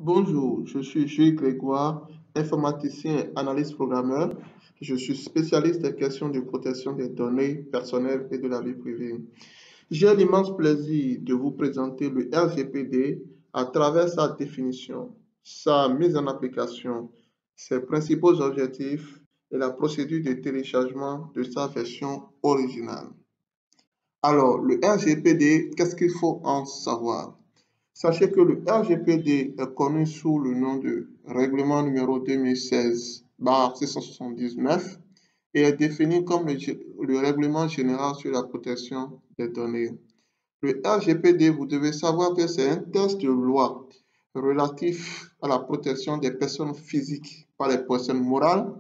Bonjour, je suis Gilles Grégoire, informaticien et analyste programmeur. Je suis spécialiste des questions de protection des données personnelles et de la vie privée. J'ai l'immense plaisir de vous présenter le RGPD à travers sa définition, sa mise en application, ses principaux objectifs et la procédure de téléchargement de sa version originale. Alors, le RGPD, qu'est-ce qu'il faut en savoir? Sachez que le RGPD est connu sous le nom de Règlement numéro 2016-679 et est défini comme le Règlement général sur la protection des données. Le RGPD, vous devez savoir que c'est un texte de loi relatif à la protection des personnes physiques par les personnes morales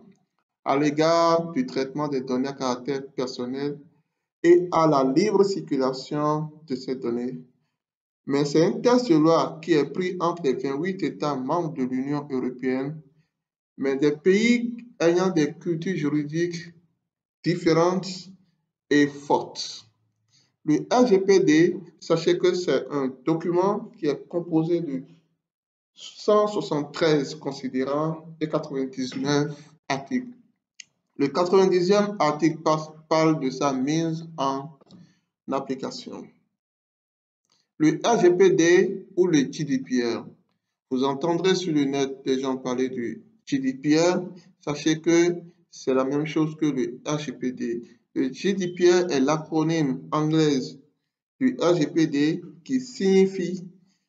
à l'égard du traitement des données à caractère personnel et à la libre circulation de ces données. Mais c'est un texte de loi qui est pris entre les 28 États membres de l'Union européenne, mais des pays ayant des cultures juridiques différentes et fortes. Le RGPD, sachez que c'est un document qui est composé de 173 considérants et 99 articles. Le 90e article parle de sa mise en application. Le RGPD ou le GDPR. Vous entendrez sur le net des gens parler du GDPR. Sachez que c'est la même chose que le RGPD. Le GDPR est l'acronyme anglais du RGPD qui signifie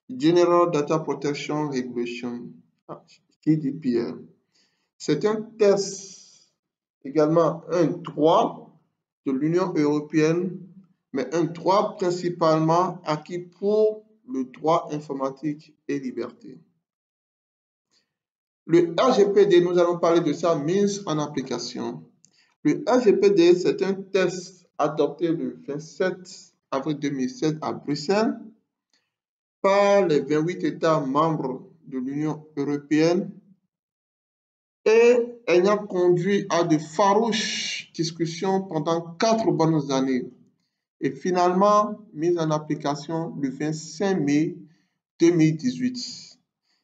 General Data Protection Regulation, GDPR. C'est un test, également un droit de l'Union européenne, mais un droit principalement acquis pour le droit informatique et liberté. Le RGPD, nous allons parler de sa mise en application. Le RGPD, c'est un texte adopté le 27 avril 2007 à Bruxelles par les 28 États membres de l'Union européenne et ayant conduit à de farouches discussions pendant 4 bonnes années et finalement mise en application le 25 mai 2018.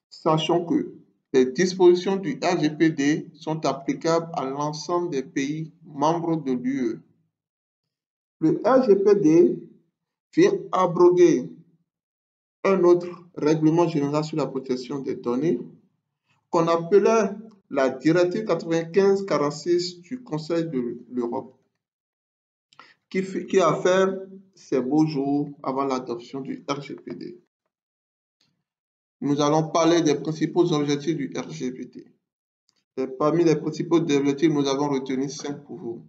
Sachant que les dispositions du RGPD sont applicables à l'ensemble des pays membres de l'UE. Le RGPD vient abroger un autre règlement général sur la protection des données qu'on appelait la directive 95-46 du Conseil de l'Europe, qui a fait ses beaux jours avant l'adoption du RGPD. Nous allons parler des principaux objectifs du RGPD. Et parmi les principaux objectifs, nous avons retenu 5 pour vous.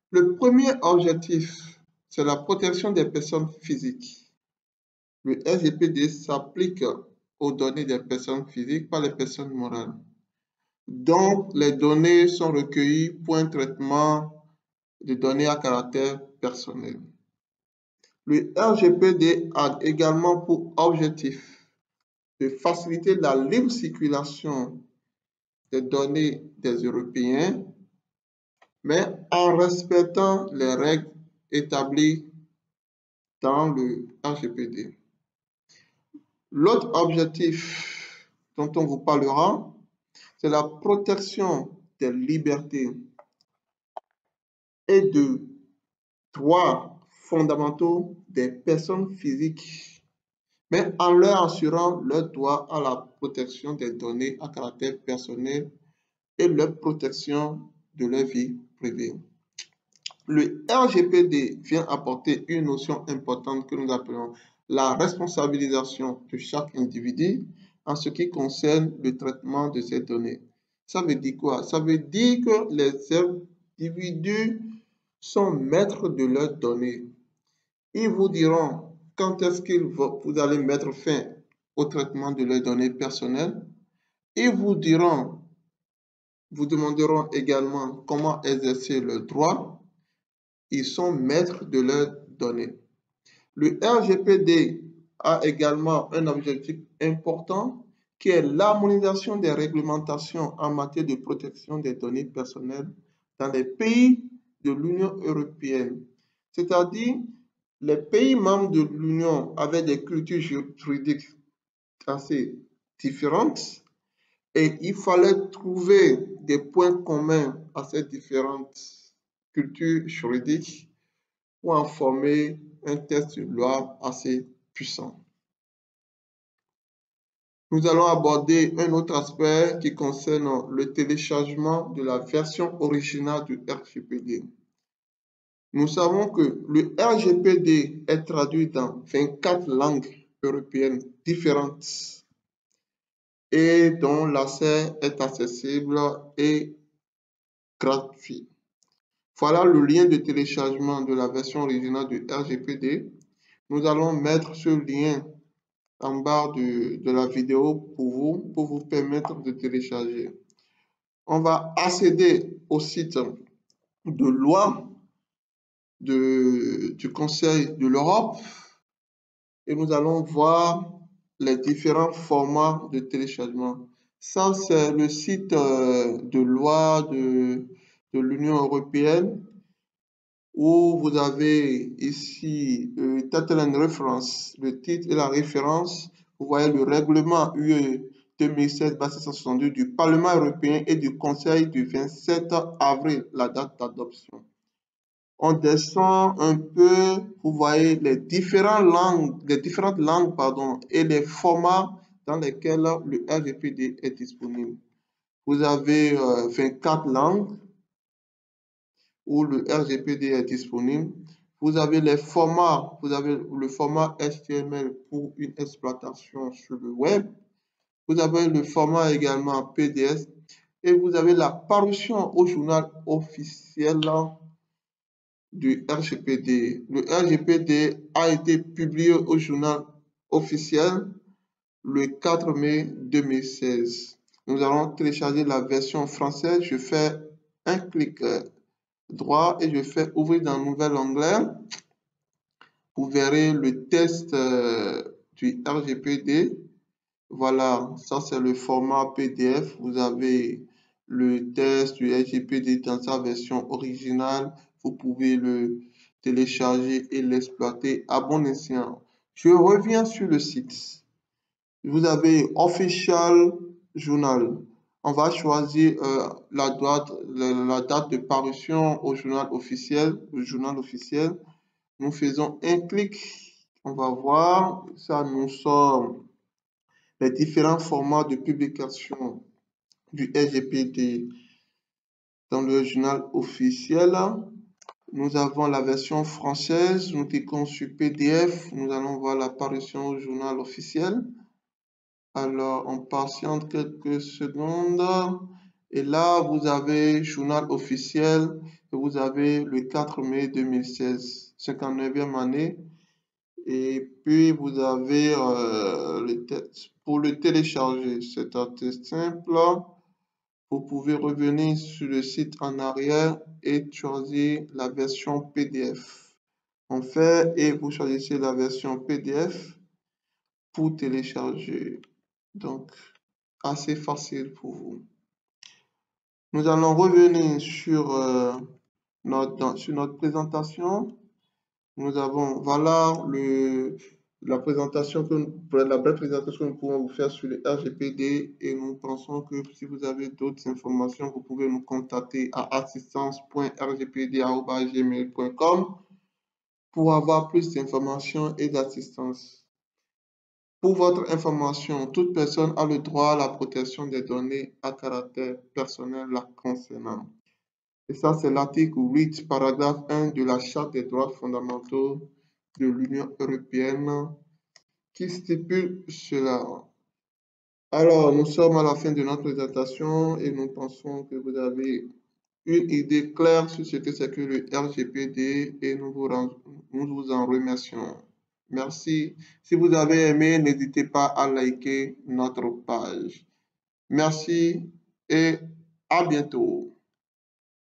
Le premier objectif, c'est la protection des personnes physiques. Le RGPD s'applique aux données des personnes physiques par les personnes morales. Donc, les données sont recueillies pour un traitement de données à caractère personnel. Le RGPD a également pour objectif de faciliter la libre circulation des données des Européens, mais en respectant les règles établies dans le RGPD. L'autre objectif dont on vous parlera, c'est la protection des libertés et de droits fondamentaux des personnes physiques, mais en leur assurant leur droit à la protection des données à caractère personnel et leur protection de leur vie privée. Le RGPD vient apporter une notion importante que nous appelons la responsabilisation de chaque individu en ce qui concerne le traitement de ces données. Ça veut dire quoi? Ça veut dire que les individus sont maîtres de leurs données. Ils vous diront quand est-ce que vous allez mettre fin au traitement de leurs données personnelles. Ils vous demanderont également comment exercer leurs droits. Ils sont maîtres de leurs données. Le RGPD a également un objectif important qui est l'harmonisation des réglementations en matière de protection des données personnelles dans les pays de l'Union européenne. C'est-à-dire, les pays membres de l'Union avec des cultures juridiques assez différentes et il fallait trouver des points communs à ces différentes cultures juridiques pour en former un texte de loi assez puissant. Nous allons aborder un autre aspect qui concerne le téléchargement de la version originale du RGPD. Nous savons que le RGPD est traduit dans 24 langues européennes différentes et dont l'accès est accessible et gratuit. Voilà le lien de téléchargement de la version originale du RGPD. Nous allons mettre ce lien en barre de la vidéo pour vous permettre de télécharger. On va accéder au site de loi du Conseil de l'Europe et nous allons voir les différents formats de téléchargement. Ça, c'est le site de loi de l'Union européenne où vous avez ici le title and reference, le titre et la référence. Vous voyez le règlement UE 2016-762 du Parlement européen et du Conseil du 27 avril, la date d'adoption. On descend un peu, vous voyez les différentes langues et les formats dans lesquels le RGPD est disponible. Vous avez 24 langues où le RGPD est disponible. Vous avez les formats, vous avez le format HTML pour une exploitation sur le web. Vous avez le format également PDF et vous avez la parution au journal officiel du RGPD. Le RGPD a été publié au journal officiel le 4 mai 2016. Nous allons télécharger la version française. Je fais un clic droit et je fais ouvrir dans un nouvel onglet. Vous verrez le test du RGPD. Voilà, ça c'est le format PDF. Vous avez le test du RGPD dans sa version originale. Vous pouvez le télécharger et l'exploiter à bon escient. Je reviens sur le site. Vous avez Official Journal. On va choisir la date de parution au journal officiel, le journal officiel. Nous faisons un clic. On va voir, ça nous sort les différents formats de publication du RGPD dans le journal officiel. Nous avons la version française. Nous cliquons sur PDF. Nous allons voir l'apparition au journal officiel. Alors, on patiente quelques secondes. Et là, vous avez journal officiel. Et vous avez le 4 mai 2016, 59e année. Et puis, vous avez le texte. Pour le télécharger, c'est assez simple. Vous pouvez revenir sur le site en arrière et choisir la version PDF. On fait et vous choisissez la version PDF pour télécharger. Donc, assez facile pour vous. Nous allons revenir sur notre présentation. Nous avons, voilà, la présentation la brève présentation que nous pouvons vous faire sur le RGPD et nous pensons que si vous avez d'autres informations, vous pouvez nous contacter à assistance.rgpd@gmail.com pour avoir plus d'informations et d'assistance. Pour votre information, toute personne a le droit à la protection des données à caractère personnel la concernant. Et ça, c'est l'article 8, paragraphe 1 de la Charte des droits fondamentaux de l'Union européenne qui stipule cela. Alors, nous sommes à la fin de notre présentation et nous pensons que vous avez une idée claire sur ce que c'est que le RGPD et nous vous en remercions. Merci. Si vous avez aimé, n'hésitez pas à liker notre page. Merci et à bientôt.